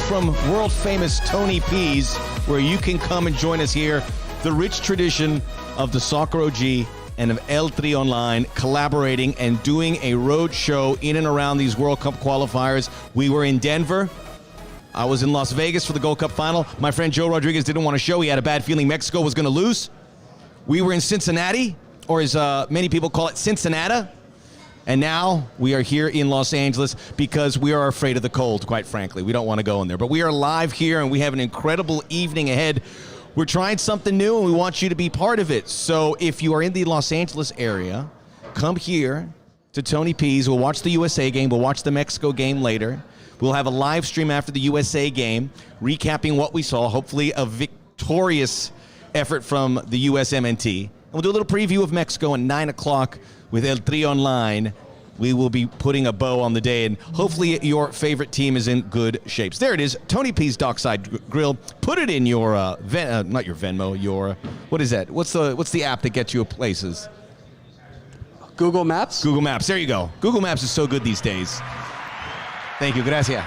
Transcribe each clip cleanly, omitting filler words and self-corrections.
From world-famous Tony P's, where you can come and join us here. The rich tradition of the Soccer OG and of El Tri Online collaborating and doing a road show in and around these World Cup qualifiers. We were in Denver. I was in Las Vegas for the Gold Cup final. My friend Joe Rodriguez didn't want to show. He had a bad feeling Mexico was going to lose. We were in Cincinnati, or as many people call it, Cincinnati. And now we are here in Los Angeles because we are afraid of the cold, quite frankly. We don't want to go in there. But we are live here, and we have an incredible evening ahead. We're trying something new, and we want you to be part of it. So if you are in the Los Angeles area, come here to Tony P's. We'll watch the USA game. We'll watch the Mexico game later. We'll have a live stream after the USA game, recapping what we saw, hopefully a victorious effort from the USMNT. And we'll do a little preview of Mexico at 9 o'clock with El Tri Online. We will be putting a bow on the day, and hopefully your favorite team is in good shapes. There it is, Tony P's Dockside Grill. Put it in your, not your Venmo, your, what is that? What's the app that gets you places? Google Maps? Google Maps, there you go. Google Maps is so good these days. Thank you, gracias.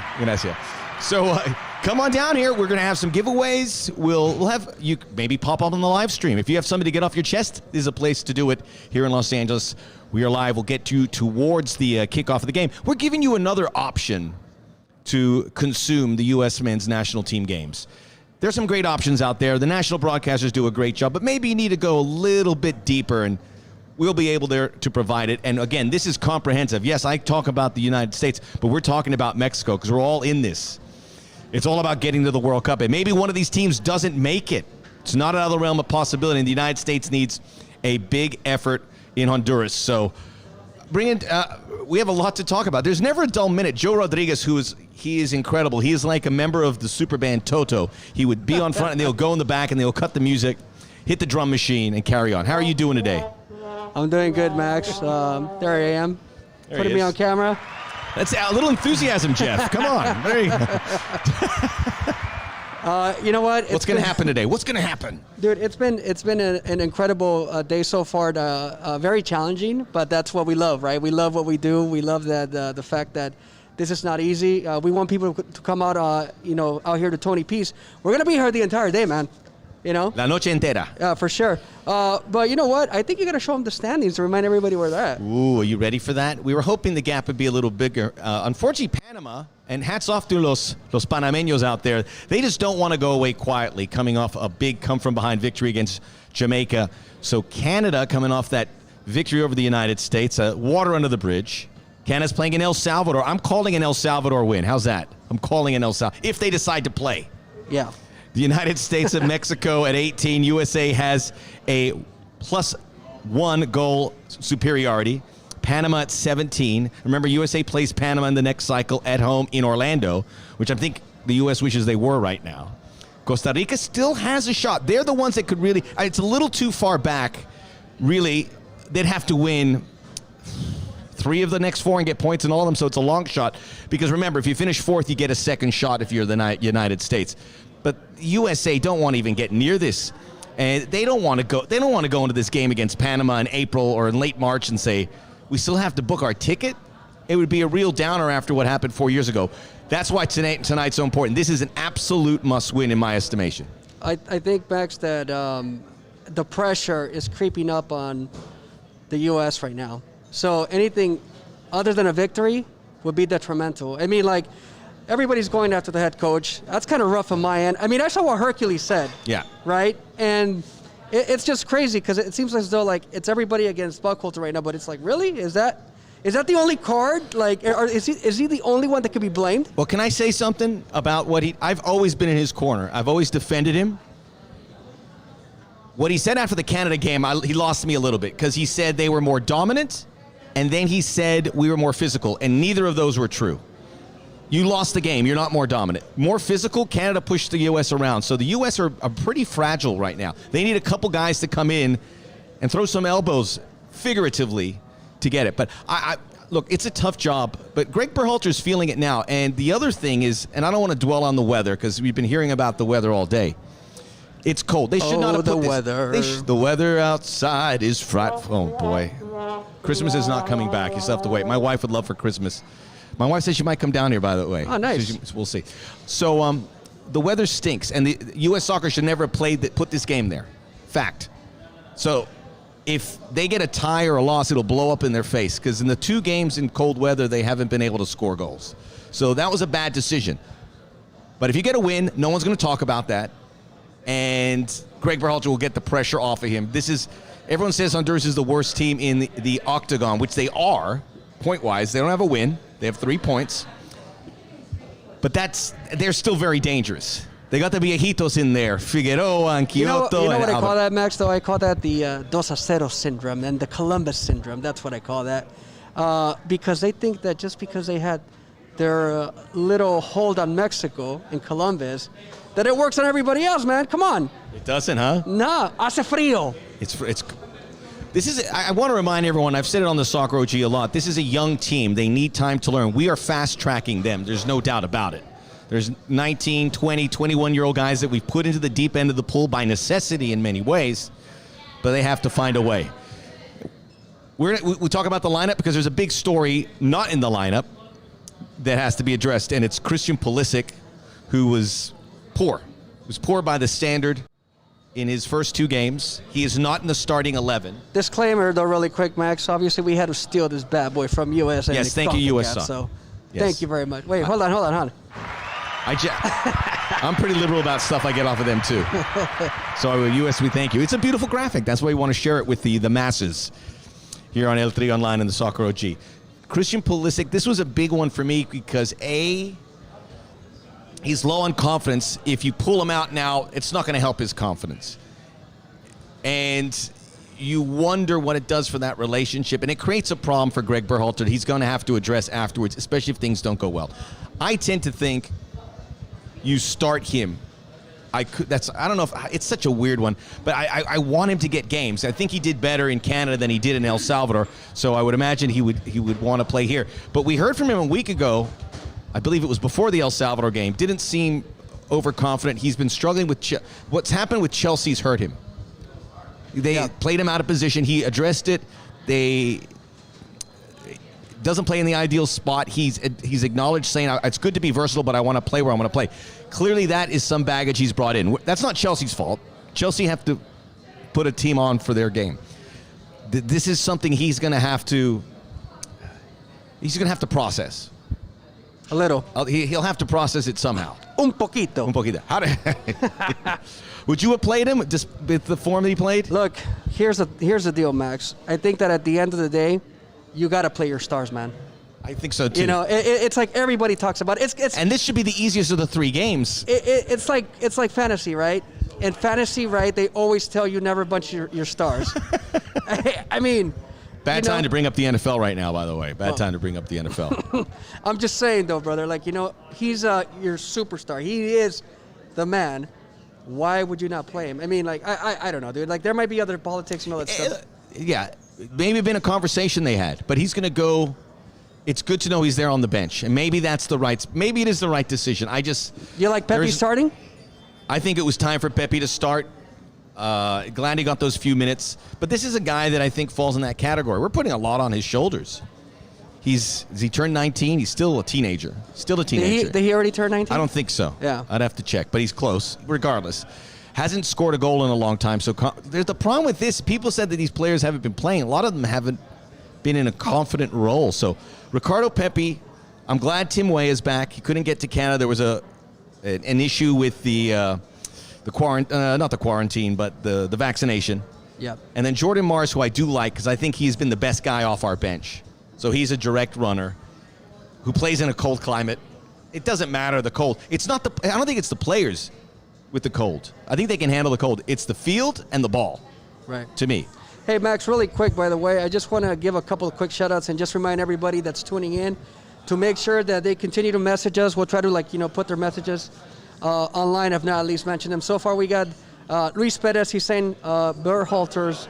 So come on down here. We're going to have some giveaways. We'll have you maybe pop up on the live stream. If you have something to get off your chest, this is a place to do it here in Los Angeles. We are live. We'll get you towards the kickoff of the game. We're giving you another option to consume the U.S. men's national team games. There's some great options out there. The national broadcasters do a great job, but maybe you need to go a little bit deeper, and we'll be able there to provide it. And again, this is comprehensive. Yes, I talk about the United States, but we're talking about Mexico because we're all in this. It's all about getting to the World Cup. And maybe one of these teams doesn't make it. It's not out of the realm of possibility. And the United States needs a big effort in Honduras. So we have a lot to talk about. There's never a dull minute. Joe Rodriguez, he is incredible. He is like a member of the super band Toto. He would be on front, and they'll go in the back, and they'll cut the music, hit the drum machine, and carry on. How are you doing today? I'm doing good, Max. There I am. Putting me on camera. That's a little enthusiasm, Jeff. Come on. There you go. You know what? What's going to happen today? What's going to happen? Dude, it's been an incredible day so far. Very challenging, but that's what we love, right? We love what we do. We love that the fact that this is not easy. We want people to come out, out here to Tony P's. We're going to be here the entire day, man. You know? La noche entera. Yeah, for sure. But you know what? I think you got to show them the standings to remind everybody where they're at. Ooh, are you ready for that? We were hoping the gap would be a little bigger. Unfortunately, Panama, and hats off to los Panameños out there, they just don't want to go away quietly, coming off a big come-from-behind victory against Jamaica. So Canada, coming off that victory over the United States, water under the bridge. Canada's playing in El Salvador. I'm calling an El Salvador win. How's that? I'm calling an El Salvador, if they decide to play. Yeah. The United States and Mexico at 18. USA has a +1 goal superiority. Panama at 17. Remember, USA plays Panama in the next cycle at home in Orlando, which I think the U.S. wishes they were right now. Costa Rica still has a shot. They're the ones that could really, it's a little too far back. Really, they'd have to win 3 of the next 4 and get points in all of them, so it's a long shot. Because remember, if you finish 4th, you get a second shot if you're the United States. But USA don't want to even get near this, and they don't want to go. They don't want to go into this game against Panama in April or in late March and say we still have to book our ticket. It would be a real downer after what happened 4 years ago. That's why tonight's so important. This is an absolute must-win in my estimation. I think, Max, that the pressure is creeping up on the U.S. right now. So anything other than a victory would be detrimental. I mean, like, everybody's going after the head coach. That's kind of rough on my end. I mean, I saw what Hercules said. Yeah. Right? And it's just crazy because it seems as though, like, it's everybody against Buckholter right now. But it's like, really? Is that? Is that the only card? Like, is he the only one that could be blamed? Well, can I say something about what I've always been in his corner. I've always defended him. What he said after the Canada game, he lost me a little bit because he said they were more dominant, and then he said we were more physical, and neither of those were true. You lost the game. You're not more dominant. More physical, Canada pushed the U.S. around. So the U.S. are pretty fragile right now. They need a couple guys to come in and throw some elbows, figuratively, to get it. But look, it's a tough job, but Greg Berhalter's feeling it now. And the other thing is, and I don't want to dwell on the weather because we've been hearing about the weather all day. It's cold. They should not have put this. The weather outside is frightful. Oh, boy. Christmas is not coming back. You still have to wait. My wife would love for Christmas. My wife says she might come down here, by the way. Oh, nice. We'll see. So the weather stinks, and the U.S. Soccer should never have put this game there. Fact. So if they get a tie or a loss, it'll blow up in their face, because in the 2 games in cold weather, they haven't been able to score goals. So that was a bad decision. But if you get a win, no one's going to talk about that. And Greg Berhalter will get the pressure off of him. Everyone says Honduras is the worst team in the octagon, which they are, point-wise. They don't have a win. They have 3 points. But they're still very dangerous. They got the viejitos in there, Figueroa and Kyoto. You know what I call that, Max, though? I call that the 2-0 syndrome and the Columbus syndrome. That's what I call that. Because they think that just because they had their little hold on Mexico in Columbus, that it works on everybody else, man. Come on. It doesn't, huh? No, hace frío. I want to remind everyone, I've said it on the Soccer OG a lot, this is a young team. They need time to learn. We are fast-tracking them. There's no doubt about it. There's 19, 20, 21-year-old guys that we've put into the deep end of the pool by necessity in many ways, but they have to find a way. We talk about the lineup because there's a big story not in the lineup that has to be addressed, and it's Christian Pulisic, who was poor. He was poor by the standard in his first 2 games. He is not in the starting 11. Disclaimer, though, really quick, Max. Obviously, we had to steal this bad boy from USMNT. Yes, thank you, US. So, thank you very much. Wait, hold on. I'm pretty liberal about stuff I get off of them, too. So, US, we thank you. It's a beautiful graphic. That's why we want to share it with the masses here on El Tri Online and the Soccer OG. Christian Pulisic, this was a big one for me because, he's low on confidence. If you pull him out now, it's not going to help his confidence. And you wonder what it does for that relationship. And it creates a problem for Greg Berhalter that he's going to have to address afterwards, especially if things don't go well. I tend to think you start him. I don't know if it's such a weird one, but I want him to get games. I think he did better in Canada than he did in El Salvador, so I would imagine he would want to play here. But we heard from him a week ago, I believe it was before the El Salvador game, didn't seem overconfident. He's been struggling with what's happened with Chelsea's hurt him. They played him out of position. He addressed it. Doesn't play in the ideal spot. He's acknowledged saying, it's good to be versatile, but I want to play where I want to play. Clearly, that is some baggage he's brought in. That's not Chelsea's fault. Chelsea have to put a team on for their game. This is something he's going to have to process. A little. He'll have to process it somehow. Un poquito. Would you have played him just with the form that he played? Look, here's the deal, Max. I think that at the end of the day, you got to play your stars, man. I think so too. You know, it's like everybody talks about it. And this should be the easiest of the 3 games. It's like fantasy, right? In fantasy, right, they always tell you never bunch your stars. I mean, bad time to bring up the NFL right now, by the way. Bad time to bring up the NFL. I'm just saying, though, brother. Like, he's your superstar. He is the man. Why would you not play him? I mean, like, I don't know, dude. Like, there might be other politics and all that stuff. Yeah, maybe been a conversation they had, but he's going to go. It's good to know he's there on the bench, and maybe it is the right decision. You like Pepe starting? I think it was time for Pepe to start. Glad he got those few minutes, but this is a guy that I think falls in that category. We're putting a lot on his shoulders. He turned 19. He's still a teenager. Did he already turn 19? I don't think so. Yeah. I'd have to check, but he's close. Regardless, hasn't scored a goal in a long time. So there's the problem with this. People said that these players haven't been playing. A lot of them haven't been in a confident role. So Ricardo Pepi, I'm glad Tim Way is back. He couldn't get to Canada. There was an issue with the vaccination. Yep. And then Jordan Morris, who I do like because I think he's been the best guy off our bench. So he's a direct runner who plays in a cold climate. It doesn't matter the cold. It's not I don't think it's the players with the cold. I think they can handle the cold. It's the field and the ball. Right. To me. Hey, Max, really quick, by the way, I just want to give a couple of quick shout-outs and just remind everybody that's tuning in to make sure that they continue to message us. We'll try to, put their messages online, if not at least mention them. So far, we got Luis Perez. He's saying Berhalter's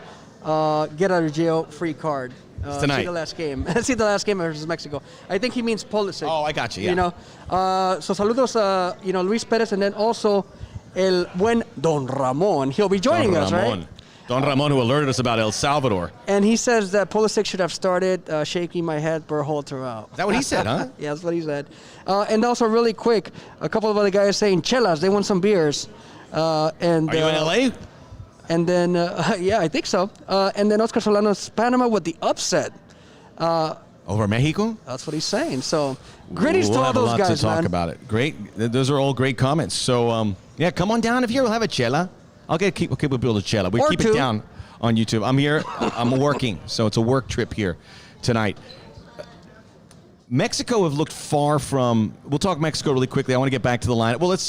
get out of jail free card. Tonight. See the last game. See the last game versus Mexico. I think he means Pulisic. Oh, I got you, yeah. So saludos, Luis Perez, and then also el buen Don Ramon. He'll be joining us, right? Don Ramon, who alerted us about El Salvador. And he says that Pulisic should have started shaking my head, Berhalter out. Is that what he said, huh? Yeah, that's what he said. And also, really quick, a couple of other guys saying, chelas, they want some beers. Are you in L.A.? And then, yeah, I think so. And then Oscar Solano's Panama with the upset. Over Mexico? That's what he's saying. So, greetings to all those guys, man. We'll have a lot to talk about it. Great. Those are all great comments. So, yeah, come on down if you're here. We'll have a chela. We'll keep a build a chela. We keep it down on YouTube. I'm here. I'm working. So, it's a work trip here tonight. Mexico have looked far from. We'll talk Mexico really quickly. I want to get back to the line. Well, let's